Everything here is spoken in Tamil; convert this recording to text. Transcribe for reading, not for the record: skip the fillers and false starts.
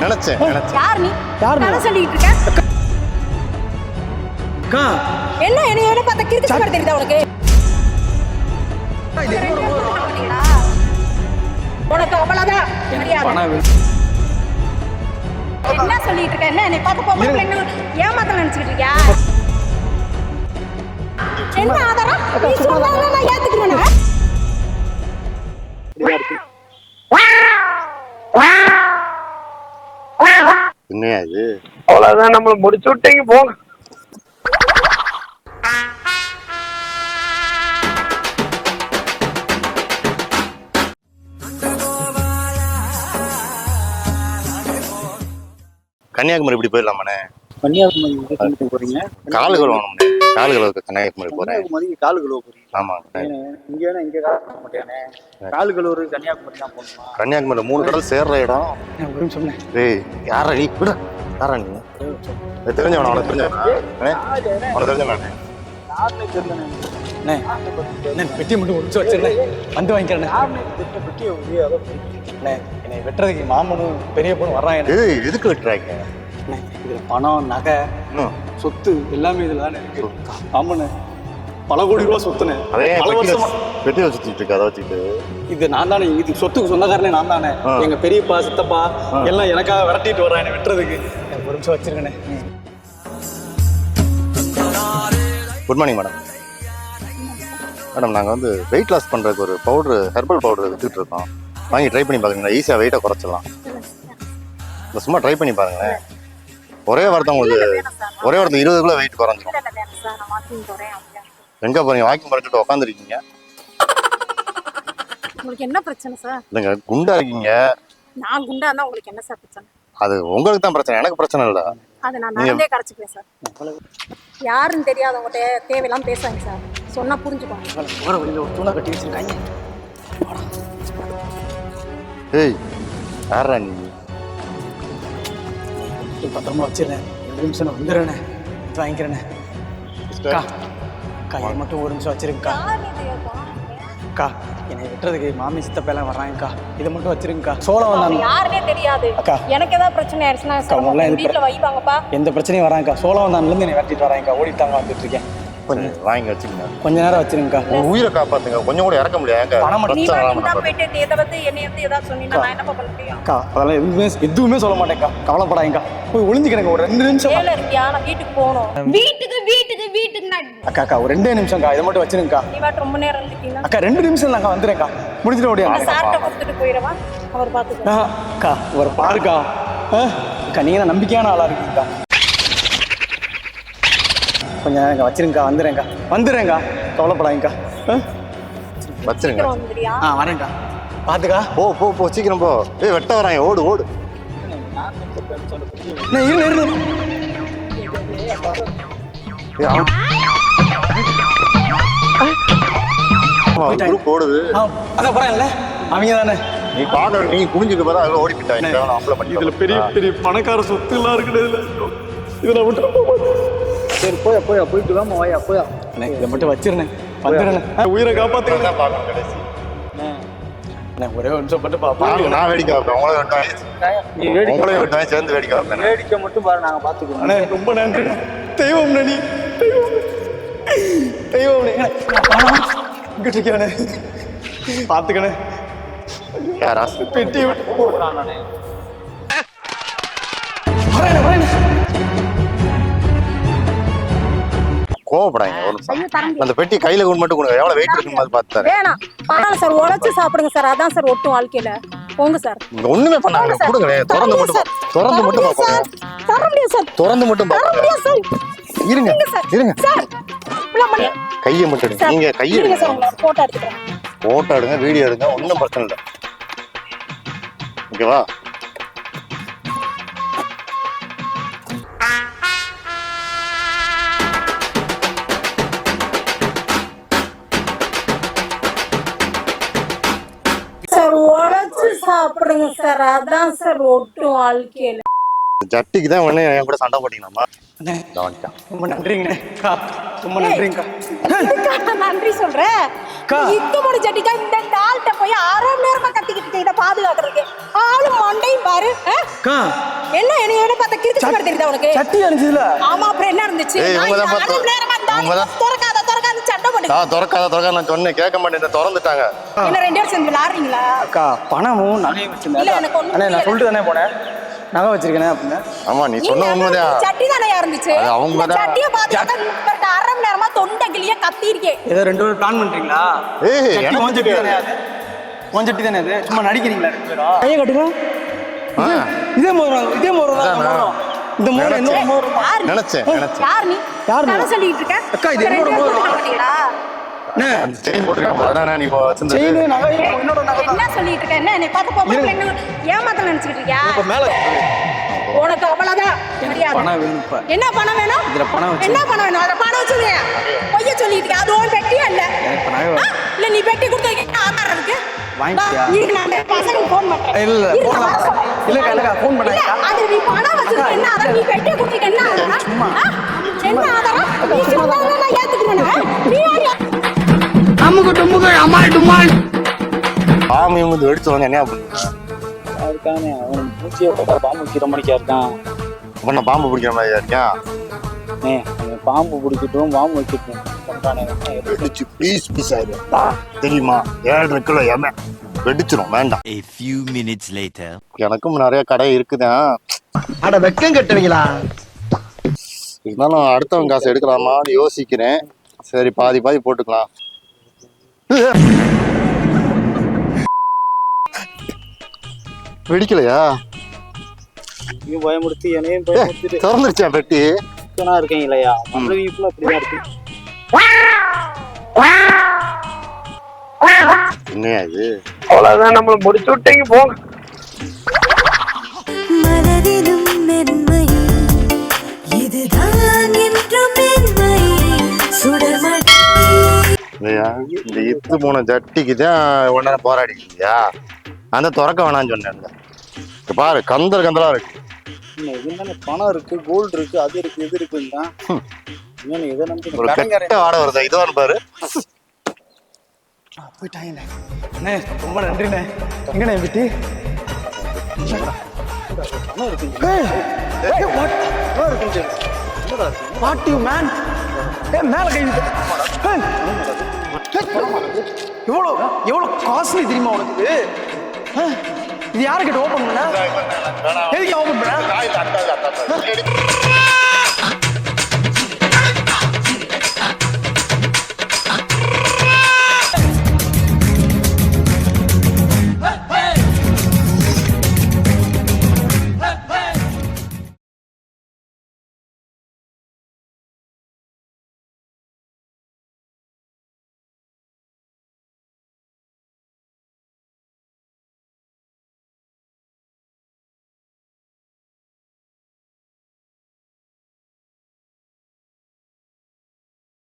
நினைச்சேன். யார் நீ? யார் நீ? என்ன சொல்லிட்டு இருக்க? என்ன என்ன பார்த்தா கிறுக்கு மாதிரி தெரியுதா உனக்கு? உனக்கு அவ்வளவுதான் தெரியாது. என்ன சொல்லிட்டு இருக்க? என்ன என்னை பார்த்து பொம்பளை என்ன ஏமாத்த நினைச்சிட்டு இருக்கியா? என்ன ஆதாரம்? நீ சொன்னால நான் ஏத்துக்கிறேனா? என்னையா இது? அவ்வளவுதான், நம்மள முடிச்சு விட்டீங்க போங்க. கன்னியாகுமரி இப்படி போயிடலாமாண்ணே? கன்னியாகுமரி போறீங்க? காலு கழுவணும்ண்ணே. காலு கழுவுக்கு கன்னியாகுமரி போறேன். கன்னியாகுமரி காலு கழுவ போறீங்க? ஆமா. இங்க இங்க காலு கழுவ மாட்டேனே. காலு கழுவுறது கன்னியாகுமரி தான் போகணுமா? கன்னியாகுமரி 3 கடல் சேர்ற இடம். ஒரு நிமிஷம் சொன்னேன். ஏய் யாரா நீ? விட யாரா நீ? தெரிஞ்சவனா? அவனுக்கு தெரிஞ்சவனா? அவனுக்கு தெரிஞ்சவனா? யாருன்னு தெரியலண்ணே. அண்ணே பெட்டி மட்டும் ஒழிச்சு வச்சிருந்தேன், வந்து வாங்கிக்கிறேன். பெட்டியை அதோ அண்ணே என்னை வெட்டுறதுக்கு மாமனும் பெரிய பொண்ணு வர்றாங்க. எதுக்கு வெட்டுறாங்க? இதுல பணம், நகை, சொத்து எல்லாமே இதுல தானே இருக்கு. ஆமாண்ணே, பல கோடி ரூபா சொத்துனே. பல வருஷமா பெட்டி வச்சுட்டு இருக்கு. அதை வச்சுட்டு இது நான் தானே, இது சொத்துக்கு சொந்தக்காரனே நான் தானே. எங்க பெரியப்பா சித்தப்பா எல்லாம் எனக்காக விரட்டிட்டு வர்றான் என்னை வெட்டுறதுக்கு. ஒரு நிமிஷம் வச்சிருக்கேனே. Good morning madam. மேடம் நாங்கள் வந்து வெயிட் லாஸ் பண்ணுறதுக்கு ஒரு பவுட்ரு, ஹெர்பல் பவுடர் வித்துட்டு இருக்கோம். வாங்கி ட்ரை பண்ணி பாருங்களேன். ஈஸியாக வெயிட்டை குறைச்சிடலாம். இல்லை சும்மா ட்ரை பண்ணி பாருங்களேன். ஒரே வாரத்தை உங்களுக்கு 20 கிலோ வெயிட் குறைஞ்சிரும். எங்கே போறீங்க? வாக்கிங் பண்ணிட்டு உட்காந்துருக்கீங்க. உங்களுக்கு என்ன பிரச்சனை சார்? இல்லைங்க, குண்டா இருக்கீங்க. நான் குண்டா இருந்தா உங்களுக்கு என்ன சார் பிரச்சனை? அது உங்களுக்கு தான் பிரச்சனை, எனக்கு பிரச்சனை இல்லை. அது நான் நடந்தே கரைச்சிக்கிறேன் சார். யாருன்னு தெரியாதவங்ககிட்ட தேவையெல்லாம் பேசுவாங்க சார். சொன்னா புரிஞ்சுக்கோங்க. போகிற வழியில் ஒரு தூணை கட்டி வச்சிருக்காங்க. ஏய் யாரா நீ? பத்திரமா வச்சிருந்தேன். 2 நிமிஷம் நான் வந்துடுறேண்ணே, வாங்கிக்கிறேண்ணே. அக்கா இதை மட்டும் ஒரு நிமிஷம் வச்சிருக்கா. அக்கா என்னை வெட்டுறதுக்கு மாமி சித்தப்பெல்லாம் வர்றாங்கக்கா. இதை மட்டும் வச்சிருங்கக்கா. சோளம் வந்தாங்க யாருனே தெரியாது. அக்கா எனக்கு ஏதாவது பிரச்சனை ஆயிடுச்சுன்னா வீட்டுல வைப்பாங்கப்பா. எந்த பிரச்சனையும் வராங்கக்கா. சோளம் வந்தான்லேருந்து என்னை வெட்டிட்டு வராங்கக்கா. ஓடிட்டாங்க, வந்துட்டு இருக்கேன். கொஞ்சம் வாங்கி வச்சுக்கங்க. கொஞ்ச நேரம் வச்சிருங்கக்கா. உங்க உயிரை காப்பாத்துங்க. கொஞ்சம் கூட இறக்க முடியாது. அக்கா அதெல்லாம் எதுவுமே சொல்ல மாட்டேங்க்கா. கவலைப்படாங்கக்கா. போய் ஒளிஞ்சுக்கிறேங்க ஒரு 2 நிமிஷம். வீட்டுக்கு போகணும். வீட்டுக்கு அக்கா ஒரு 2 நிமிஷம்க்கா. இதை மட்டும் வச்சிருங்கக்கா. ரொம்ப நேரம் இருந்துட்டீங்கன்னா அக்கா 2 நிமிஷம் நாங்க வந்துடுறேன்க்கா. முடிச்சுட்டு ஓடியா சார்ட்ட கொடுத்துட்டு போயிடவா? அவர் பார்த்துக்கோ. அக்கா ஒரு பாருக்கா. அக்கா நீங்க நம்பிக்கையான ஆளா இருக்கீங்கக்கா. கொஞ்சம் நேரம் வச்சிருங்கக்கா. வந்துடுறேங்க்கா. கவலைப்படாங்கக்கா. வச்சிருங்க. வரேன்க்கா. பார்த்துக்கா. போ சீக்கிரம் போ. வெட்ட வராங்க. ஓடு. இரு குரூப் ஓடுது. அதான் போறாங்கல்ல அவங்க தானே. நீ பாக்க நீ குனிஞ்சுட்டு போறா. அதுல ஓடி போயிட்டாங்க. இதுல பெரிய பணக்கார சொத்து எல்லாம் இருக்குது. இதுல விட்டு சரி போயிட்டு வாமா. போயா இதை மட்டும் வச்சிருந்தேன். வந்துடுறேன். உயிரை காப்பாத்துறேன். ஒரே ஒரு நிமிஷம் மட்டும் பாப்பா. நான் வேடிக்கை வைப்பேன். உங்களையும் வெட்டுவேன். சேர்ந்து வேடிக்கை வைப்பேன். வேடிக்கை மட்டும் பாரு, நாங்க பாத்துக்குவோம். ரொம்ப நன்றி. தெய்வம் நீ தெய்வம் இங்கிட்டு இருக்கியானே. பாத்துக்கணே. பெட்டி கோவப்படாங்க. அந்த பெட்டி கையில கொண்டு மட்டும் கொடுங்க. எவ்வளவு வெயிட் இருக்குன்னு பார்த்தாரு. வேணாம் பரவாயில்ல சார், உழைச்சு சாப்பிடுங்க சார். அதான் சார் ஒட்டும் வாழ்க்கையில. போங்க சார். ஒண்ணுமே பண்ணாங்க. கொடுங்க. திறந்து மட்டும் பாப்போம். தர முடியாது சார். திறந்து மட்டும் பாப்போம். இருங்க சார். கையை மட்டும் எடுங்க. நீங்க கையை எடுங்க சார். போட்டோ எடுத்துக்கிறேன். போட்டோ எடுங்க, வீடியோ எடுங்க. ஒன்றும் பிரச்சனை இல்லை. ஓகேவா? சார் உழைச்சு சாப்பிடுங்க சார். அதான் சார் ஒட்டும் வாழ்க்கையில. ஜட்டிக்கு தான் உடனே என் கூட சண்டை போட்டீங்களாம்மா? அண்ணே கவனிச்சான். ரொம்ப நன்றிங்கண்ணே அக்கா, ரொம்ப நன்றிங்கக்கா. இதுக்கா நான் நன்றி சொல்றேன். அக்கா. இந்த ஒரு ஜட்டிக்கா இந்த ஆள்கிட்ட போய் 1/2 மணி நேரமா கத்திக்கிட்டு இதை பாதுகாக்கிறதுக்கு ஆளும் மண்டையும் பாரு. அக்கா என்ன என்ன பார்த்தா கிறுக்கு மாதிரி தெரியுதா உனக்கு? சட்டி அடிச்சதுல ஆமா, அப்புறம் என்ன இருந்துச்சு? ஏய், இவங்க தான் 1/2 மணி நேரமா இந்த ஆளு திறக்காத சண்டை போட்டு திறக்காத நான் சொன்னேன் கேட்க மாட்டேன், திறந்துட்டாங்க. என்ன 2 பேரும் சேர்ந்து விளையாடுறீங்களா? அக்கா பணமும் நகையும் இல்ல, வச்சிருந்தேன். எனக்கு ஒண்ணும் அண்ணே நான் புரியல. சொல்லிட்டு தானே போனேன் நகை வச்சிருக்கேனே அப்படின்னு. ஆமா நீ சொன்ன உண்மைதான். சட்டி தானே இருந்துச்சு. அது அவங்க இந்த தான். சட்டியை பாதுகாக்க 1/2 மணி நேரமா தொண்டை கிளிய கத்தி இருக்கேன். ஏதோ 2 பேரும் பிளான் பண்றீங்களா? ஏய், சட்டி எனக்கு உன் சட்டி தானே அது? உன் சட்டி தானே அது? சும்மா நடிக்கிறீங்களா 2 பேரும்? கையை கட்டுங்க. இதே மோதிரம் தான் மோதிரம். இந்த மோதிரம் என்ன மோதிரம்? யார் நீ? நினைச்சேன். யார் நீ? யார் நீ? என்ன சொல்லிட்டு இருக்க? அக்கா, இது என்னோட ரெண்டு பேரும் மோதிரம். சொல்லிட்டு மாட்டீங்களா? அண்ணே அந்த செயின் போட்டுருக்கேன் அதானே நீ இப்போ வச்சிருந்தது. செயின் நகை என்னோட நகை தான். என்ன சொல்லிட்டு இருக்க? என்ன என்னை பார்த்து பொம்பளை என்ன ஏமாத்த நினைச்சிட்டு இருக்கியா? இப்ப மேல உனக்கு அவ்வளவுதான் மரியாதை. பணம் வேணும் இப்ப. என்ன பணம் வேணும்? இதுல பணம் வச்சு. என்ன பணம் வேணும்? அத பணம் வச்சுங்க. பொய்ய சொல்லிட்டு இருக்க. அது உன் பெட்டியா இல்ல? எனக்கு நகை ஆ? இல்ல நீ பெட்டி கொடுத்து ஆதாரம் இருக்கு. வாங்கிட்டியா? இரு, நான் அந்த பசங்களுக்கு ஃபோன் பண்றேன். இல்ல இரு, நான் போலாம். வர சொல்றேன். இல்லக்கா ஃபோன் இல்ல, பண்ணாங்க. அது நீ பணம் வச்சிருக்க என்ன ஆதாரம்? நீ பெட்டி கொடுத்துக்க என்ன ஆதாரம்? சும்மா. ஆ? என்ன ஆதாரம்? நீ சொன்னதை நான் ஏத்துக்கிறேன். நீ யாரு? பாம்பு இவங்க வெடிச்சு வந்து என்ன பண்ணுங்க? இருக்கானே அவன் மூச்சியை பார்த்தா பாம்பு வைக்கிற மணிக்கா இருக்கான். பண்ண பாம்பு பிடிக்கிற மாதிரி இருக்கியா? அவன் பாம்பு பிடிக்கட்டும் பாம்பு வைக்கட்டும் பண்றானே. வெடிச்சு பீஸ் பீஸ் ஆயிடும் தெரியுமா? 7.5 கிலோ எம வெடிச்சிரும், வேண்டாம். A few minutes later. எனக்கும் நிறைய கடை இருக்குதான். அட வெக்கம் கட்டுவீங்களா? இருந்தாலும் அடுத்தவங்க காசு எடுக்கலாமான்னு யோசிக்கிறேன். சரி பாதி பாதி போட்டுக்கலாம். வெடிக்கலையா? நீயும் பயமுறுத்தி என்னையும் பயமுறுத்திட்டு திறந்துருச்சா பெட்டி? இருக்கேன் இல்லையா? மற்றவங்களுக்குள்ள அப்படிதான் இருக்கு. என்னையா இது? அவ்வளவுதான், நம்மள முடிச்சு விட்டீங்க போங்க. மனதிலும் மென்மை இதுதான் என்றும் மென்மை சுடர்மடி. இல்லையா? இந்த இத்து போன ஜட்டிக்கு தான் ஒன்னா போராடிக்கியா? அந்த திறக்க வேணாம்னு சொன்னேன். இங்க பாரு கந்தலா இருக்கு. இதுதானே பணம் இருக்கு, கோல்டு இருக்கு, அது இருக்கு, இது இருக்குன்னா இதை நம்பி ஒரு கடன்காரன் கெட்ட வாட வருதா? இதுவான்னு பாரு. போயிட்டாங்கண்ணே. அண்ணே ரொம்ப நன்றிண்ணே. எங்கண்ணே விட்டு பணம் இருக்கு. What you man? மேல கை விட்டு. எவ்வளவு காஸ்ட்லி தெரியுமா உனக்கு? இது யாருக்கிட்ட ஓபன் பண்ண? எதுக்கு ஓபன் பண்ண?